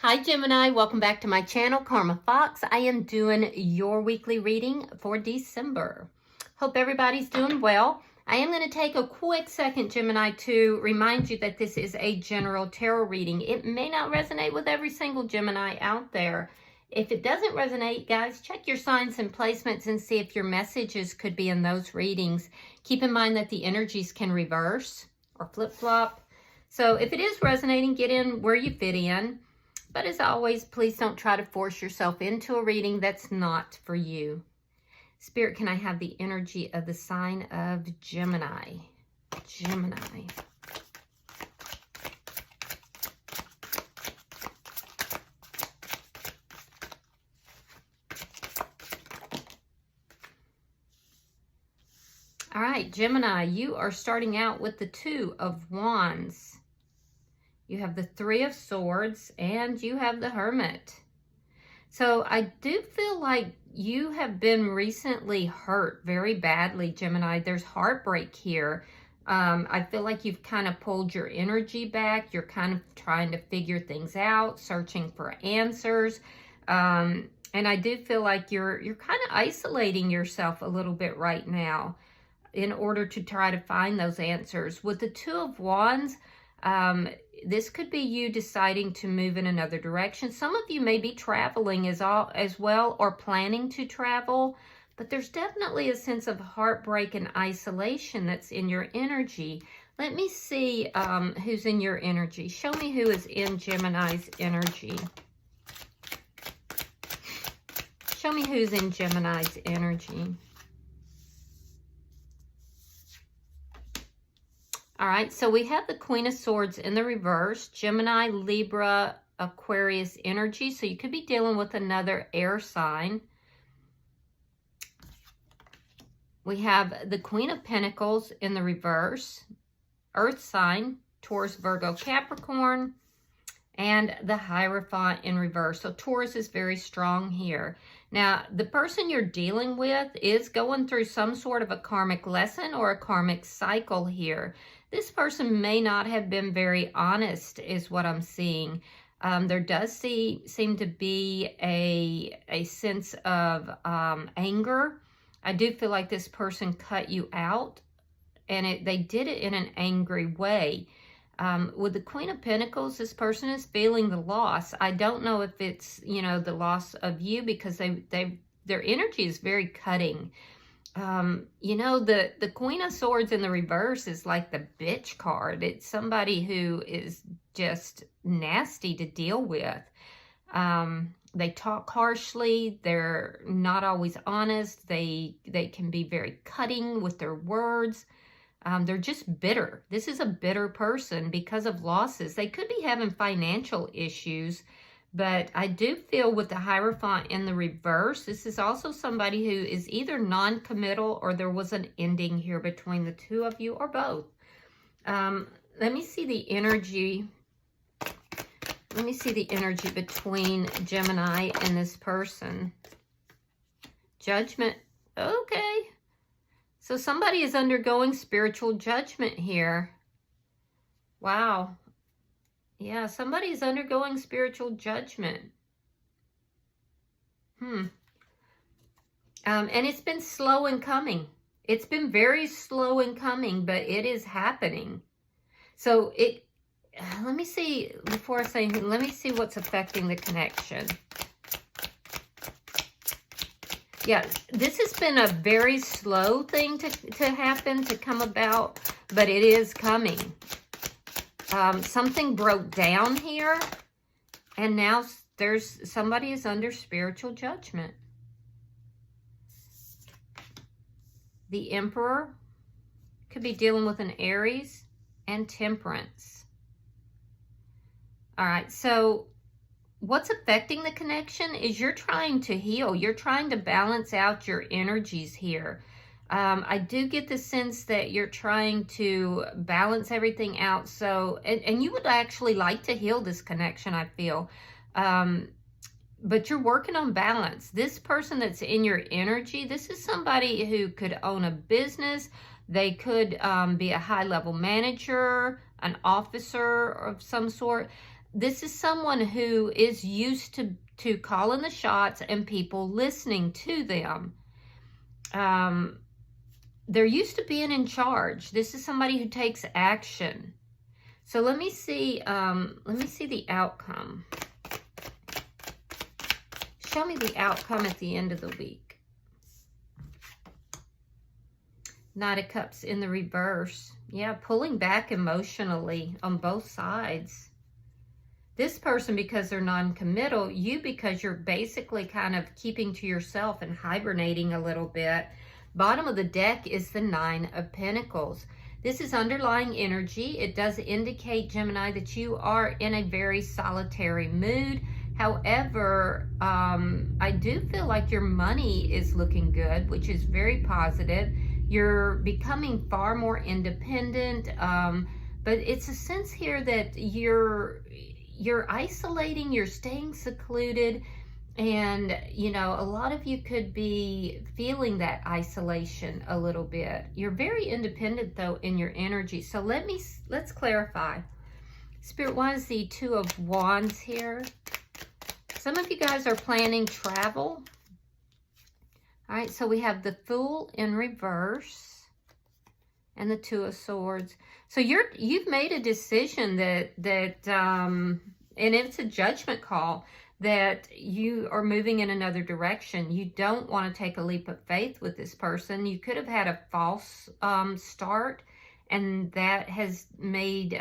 Hi Gemini, welcome back to my channel, Karma Fox. I am doing your weekly reading for December. Hope everybody's doing well. I am going to take a quick second, Gemini, to remind you that this is a general tarot reading. It may not resonate with every single Gemini out there. If it doesn't resonate, guys, check your signs and placements and see if your messages could be in those readings. Keep in mind that the energies can reverse or flip-flop. So if it is resonating, get in where you fit in. But as always, please don't try to force yourself into a reading that's not for you. Spirit, can I have the energy of the sign of Gemini? Gemini. All right, Gemini, you are starting out with the Two of Wands. You have the Three of Swords and you have the Hermit. So I do feel like you have been recently hurt very badly, Gemini. There's heartbreak here. I feel like you've kind of pulled your energy back. You're kind of trying to figure things out, searching for answers. And I do feel like you're kind of isolating yourself a little bit right now in order to try to find those answers. With the Two of Wands, this could be you deciding to move in another direction. Some of you may be traveling as well or planning to travel, but there's definitely a sense of heartbreak and isolation that's in your energy. Let me see who's in your energy. Show me who is in Gemini's energy. Show me who's in Gemini's energy. All right, so we have the Queen of Swords in the reverse, Gemini, Libra, Aquarius energy. So you could be dealing with another air sign. We have the Queen of Pentacles in the reverse, Earth sign, Taurus, Virgo, Capricorn, and the Hierophant in reverse. So Taurus is very strong here. Now, the person you're dealing with is going through some sort of a karmic lesson or a karmic cycle here. This person may not have been very honest, is what I'm seeing. There does seem to be a sense of anger. I do feel like this person cut you out, and they did it in an angry way. With the Queen of Pentacles, this person is feeling the loss. I don't know if it's, the loss of you, because their energy is very cutting. The Queen of Swords in the reverse is like the bitch card. It's somebody who is just nasty to deal with. They talk harshly. They're not always honest. They can be very cutting with their words. They're just bitter. This is a bitter person because of losses. They could be having financial issues, but I do feel with the Hierophant in the reverse, this is also somebody who is either non-committal or there was an ending here between the two of you or both. Let me see the energy. Let me see the energy between Gemini and this person. Judgment. Okay. So somebody is undergoing spiritual judgment here. Wow. Yeah, somebody is undergoing spiritual judgment. And it's been slow in coming. It's been very slow in coming, but it is happening. So let me see, before I say anything, let me see what's affecting the connection. Yeah, this has been a very slow thing to happen, to come about, but it is coming. Something broke down here, and now somebody is under spiritual judgment. The Emperor could be dealing with an Aries and Temperance. All right, so what's affecting the connection is you're trying to heal. You're trying to balance out your energies here. I do get the sense that you're trying to balance everything out. So, and you would actually like to heal this connection, I feel. But you're working on balance. This person that's in your energy, this is somebody who could own a business. They could be a high-level manager, an officer of some sort. this is someone who is used to calling the shots and people listening to them. They're used to being in charge. This is somebody who takes action. So let me see the outcome. Show me the outcome at the end of the week. Knight of Cups in the reverse. Yeah, pulling back emotionally on both sides. This person because they're non-committal, you because you're basically kind of keeping to yourself and hibernating a little bit. Bottom of the deck is the Nine of Pentacles. This is underlying energy. It does indicate, Gemini, that you are in a very solitary mood. However, I do feel like your money is looking good, which is very positive. You're becoming far more independent, but it's a sense here that you're isolating, you're staying secluded, and you know, a lot of you could be feeling that isolation a little bit. You're very independent though in your energy. So let's clarify. Spirit, why is the Two of Wands here? Some of you guys are planning travel. All right, so we have the Fool in reverse and the Two of Swords. So you've made a decision that and it's a judgment call, that you are moving in another direction. You don't want to take a leap of faith with this person. You could have had a false start, and that has made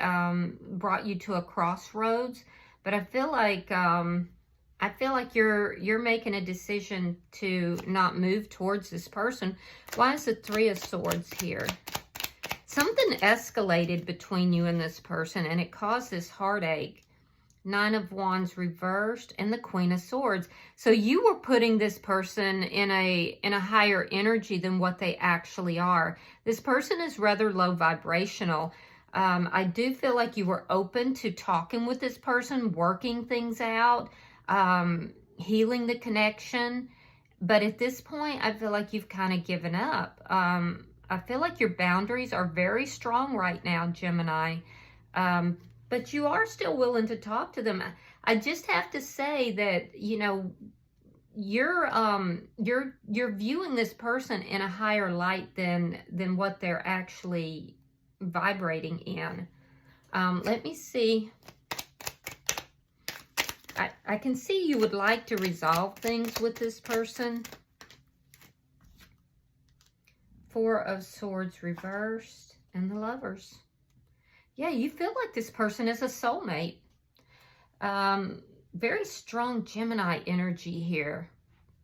brought you to a crossroads. But I feel like you're making a decision to not move towards this person. Why is the Three of Swords here? Something escalated between you and this person, and it caused this heartache. Nine of Wands reversed and the Queen of Swords. So you were putting this person in a higher energy than what they actually are. This person is rather low vibrational. I do feel like you were open to talking with this person, working things out, healing the connection. But at this point, I feel like you've kind of given up. I feel like your boundaries are very strong right now, Gemini. But you are still willing to talk to them. I just have to say that, you know, you're viewing this person in a higher light than what they're actually vibrating in. Let me see. I can see you would like to resolve things with this person. Four of Swords reversed and the Lovers. Yeah, you feel like this person is a soulmate. Very strong Gemini energy here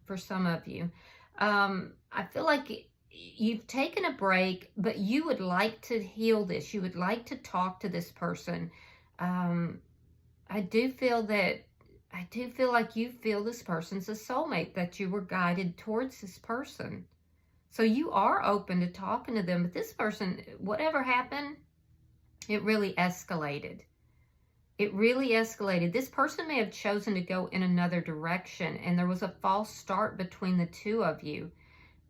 for some of you. I feel like you've taken a break, but you would like to heal this. You would like to talk to this person. I do feel like you feel this person's a soulmate, that you were guided towards this person. So you are open to talking to them, but this person, whatever happened, it really escalated. It really escalated. This person may have chosen to go in another direction, and there was a false start between the two of you.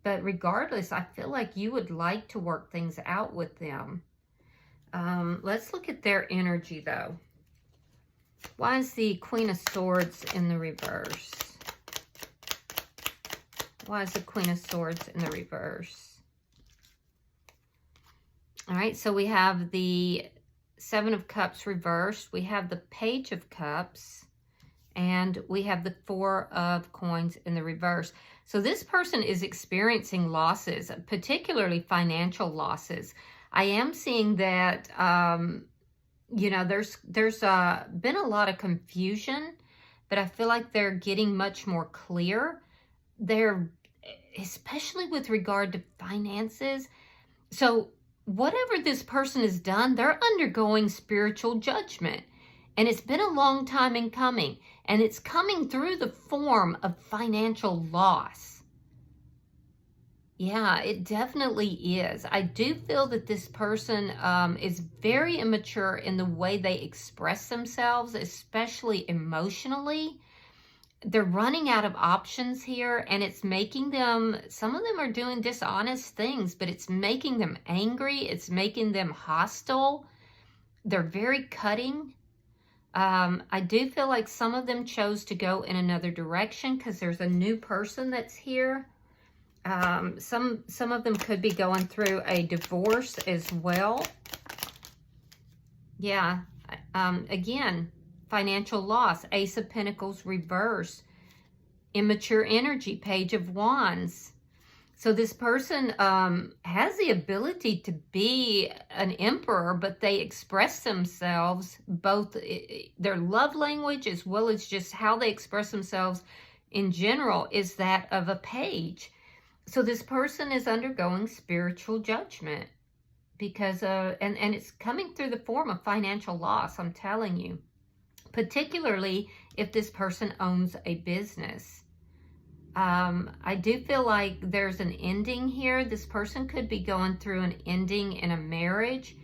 But regardless, I feel like you would like to work things out with them. Let's look at their energy, though. Why is the Queen of Swords in the reverse? Why is the Queen of Swords in the reverse? All right, so we have the Seven of Cups reversed. We have the Page of Cups. And we have the Four of Coins in the reverse. So this person is experiencing losses, particularly financial losses. I am seeing that, you know, there's been a lot of confusion, but I feel like they're getting much more clear. They're, especially with regard to finances. So whatever this person has done, they're undergoing spiritual judgment. And it's been a long time in coming. And it's coming through the form of financial loss. Yeah, it definitely is. I do feel that this person is very immature in the way they express themselves, especially emotionally. They're running out of options here, and it's making them, some of them are doing dishonest things, but it's making them angry. It's making them hostile. They're very cutting. I do feel like some of them chose to go in another direction because there's a new person that's here. Some of them could be going through a divorce as well. Yeah. Again, financial loss, Ace of Pentacles reverse, immature energy, Page of Wands. So this person has the ability to be an emperor, but they express themselves, both their love language as well as just how they express themselves in general is that of a page. So this person is undergoing spiritual judgment because and it's coming through the form of financial loss, I'm telling you, particularly if this person owns a business. I do feel like there's an ending here. This person could be going through an ending in a marriage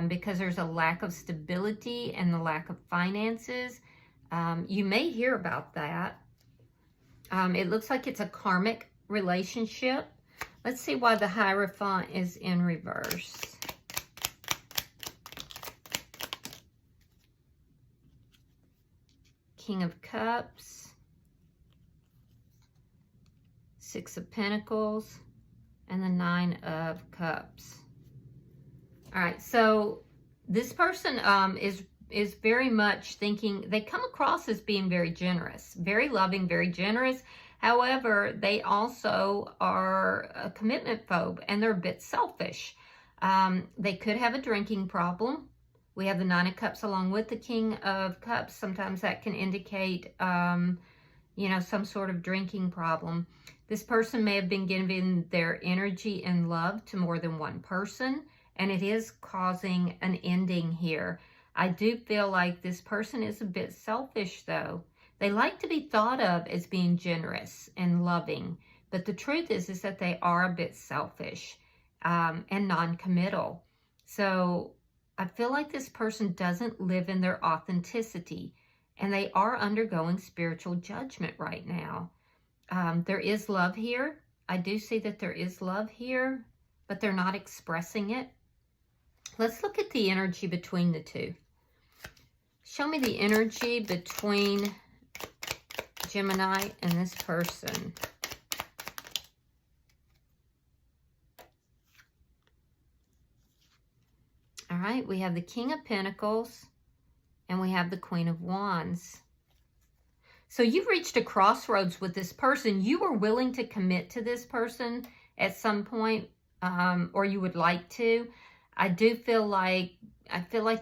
because there's a lack of stability and the lack of finances. You may hear about that. It looks like it's a karmic relationship. Let's see why the Hierophant is in reverse. King of Cups. Six of Pentacles, and the Nine of Cups. All right, so this person is very much thinking, they come across as being very generous, very loving, very generous. However, they also are a commitment phobe, and they're a bit selfish. They could have a drinking problem. We have the Nine of Cups along with the King of Cups. Sometimes that can indicate, you know, some sort of drinking problem. This person may have been giving their energy and love to more than one person, and it is causing an ending here. I do feel like this person is a bit selfish, though. They like to be thought of as being generous and loving, but the truth is that they are a bit selfish and non-committal. So I feel like this person doesn't live in their authenticity, and they are undergoing spiritual judgment right now. There is love here. I do see that there is love here, but they're not expressing it. Let's look at the energy between the two. Show me the energy between Gemini and this person. All right, we have the King of Pentacles and we have the Queen of Wands. So you've reached a crossroads with this person. You were willing to commit to this person at some point, or you would like to. I feel like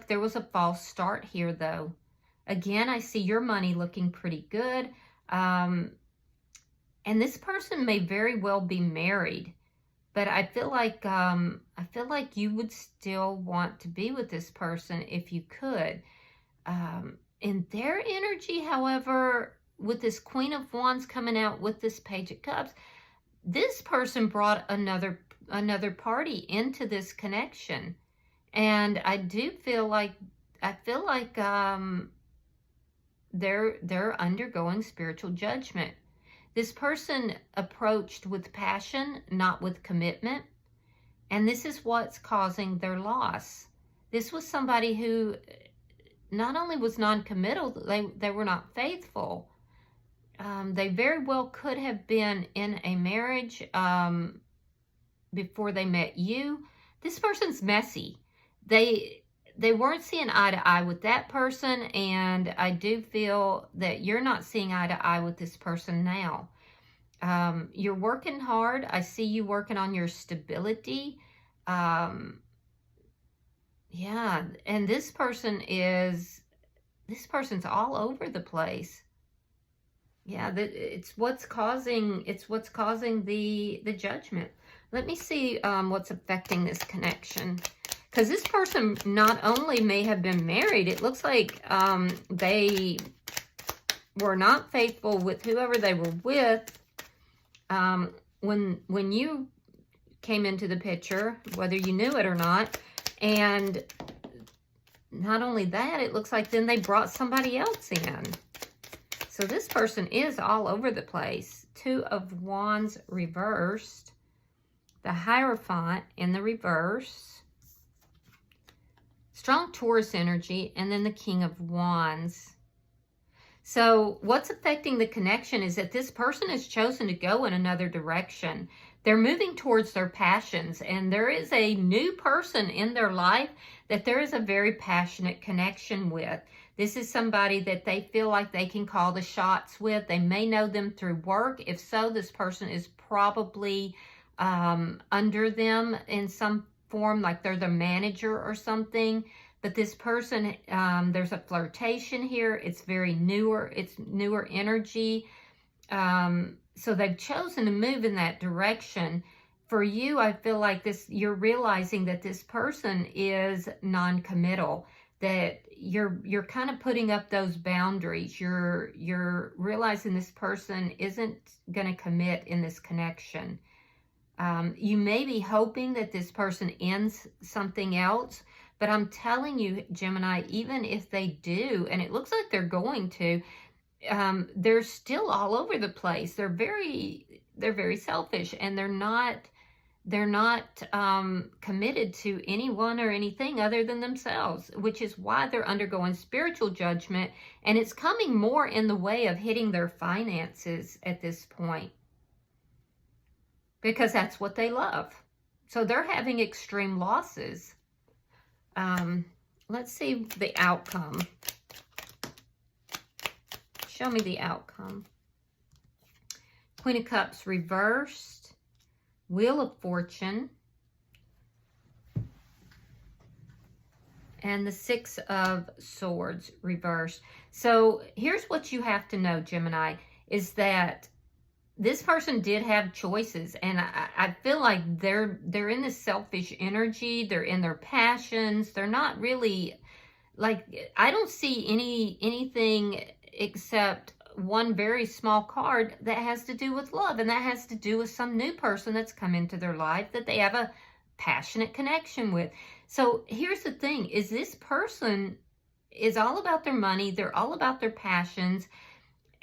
there was a false start here, though. Again, I see your money looking pretty good. And this person may very well be married, but I feel like you would still want to be with this person if you could. In their energy, however, with this Queen of Wands coming out with this Page of Cups, this person brought another party into this connection. And I do feel like, they're undergoing spiritual judgment. This person approached with passion, not with commitment. And this is what's causing their loss. This was somebody who not only was non-committal, they were not faithful. They very well could have been in a marriage before they met you. This person's messy. They weren't seeing eye to eye with that person, and I do feel that you're not seeing eye to eye with this person now. You're working hard. I see you working on your stability. Yeah, and this person's all over the place. Yeah, it's what's causing the judgment. Let me see what's affecting this connection. Because this person not only may have been married, it looks like they were not faithful with whoever they were with. When you came into the picture, whether you knew it or not. And not only that, it looks like then they brought somebody else in. So this person is all over the place. Two of Wands reversed. The Hierophant in the reverse. strong Taurus energy, and then the King of Wands. So what's affecting the connection is that this person has chosen to go in another direction. They're moving towards their passions, and there is a new person in their life that there is a very passionate connection with. This is somebody that they feel like they can call the shots with. They may know them through work. If so, this person is probably under them in some form, like they're the manager or something. But this person, there's a flirtation here. It's very newer. It's newer energy. So they've chosen to move in that direction. For you, I feel like you're realizing that this person is non-committal, that you're kind of putting up those boundaries. You're realizing this person isn't going to commit in this connection. You may be hoping that this person ends something else, but I'm telling you, Gemini, even if they do, and it looks like they're going to, they're still all over the place. They're very selfish, and they're not committed to anyone or anything other than themselves, which is why they're undergoing spiritual judgment, and it's coming more in the way of hitting their finances at this point, because that's what they love. So they're having extreme losses. Let's see the outcome. Show me the outcome. Queen of Cups reversed, Wheel of Fortune, and the Six of Swords reversed. So here's what you have to know, Gemini, is that this person did have choices, and I feel like they're in this selfish energy. They're in their passions. They're not really, like, I don't see anything except one very small card that has to do with love, and that has to do with some new person that's come into their life that they have a passionate connection with. So here's the thing, is this person is all about their money. They're all about their passions.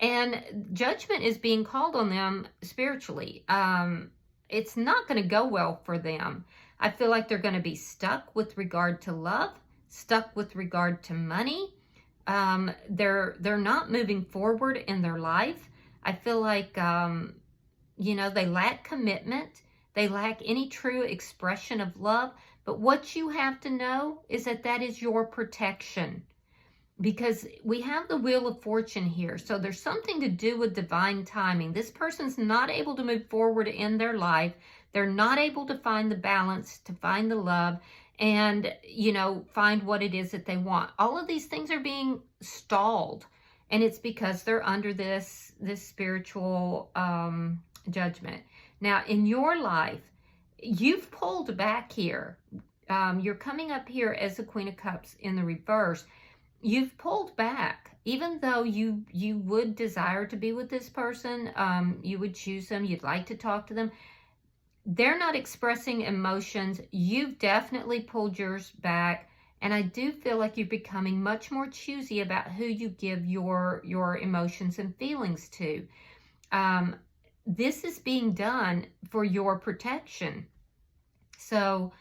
And judgment is being called on them spiritually. It's not going to go well for them. I feel like they're going to be stuck with regard to love, stuck with regard to money. They're not moving forward in their life. I feel like, they lack commitment. They lack any true expression of love. But what you have to know is that is your protection. Because we have the Wheel of Fortune here. So there's something to do with divine timing. This person's not able to move forward in their life. They're not able to find the balance, to find the love, and, find what it is that they want. All of these things are being stalled. And it's because they're under this spiritual judgment. Now, in your life, you've pulled back here. You're coming up here as the Queen of Cups in the reverse. You've pulled back, even though you would desire to be with this person. You would choose them. You'd like to talk to them. They're not expressing emotions. You've definitely pulled yours back. And I do feel like you're becoming much more choosy about who you give your emotions and feelings to. This is being done for your protection. So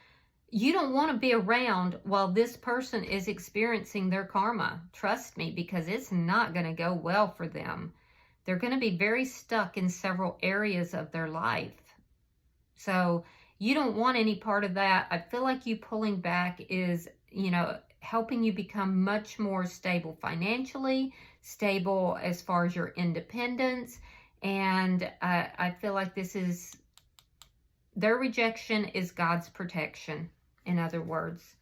you don't want to be around while this person is experiencing their karma. Trust me, because it's not going to go well for them. They're going to be very stuck in several areas of their life. So you don't want any part of that. I feel like you pulling back is, helping you become much more stable financially, stable as far as your independence. And I feel like their rejection is God's protection. In other words,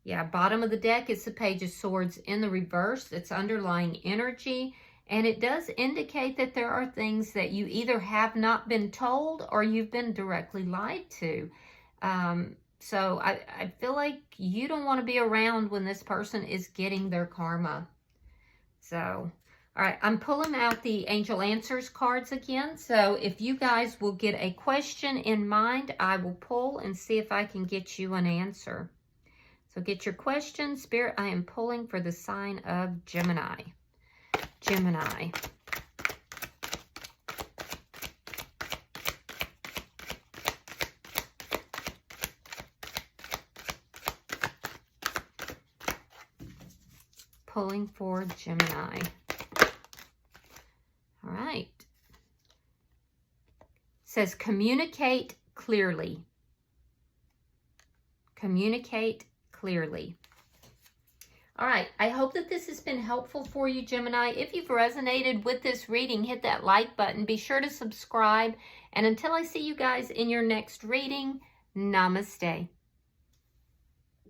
yeah, bottom of the deck is the Page of Swords in the reverse. It's underlying energy, and it does indicate that there are things that you either have not been told or you've been directly lied to. So I feel like you don't want to be around when this person is getting their karma. So, all right, I'm pulling out the Angel Answers cards again. So if you guys will get a question in mind, I will pull and see if I can get you an answer. So get your question. Spirit, I am pulling for the sign of Gemini. Gemini. pulling for Gemini. All right. It says communicate clearly. Communicate clearly. All right, I hope that this has been helpful for you, Gemini. If you've resonated with this reading, hit that like button. Be sure to subscribe. And until I see you guys in your next reading, namaste.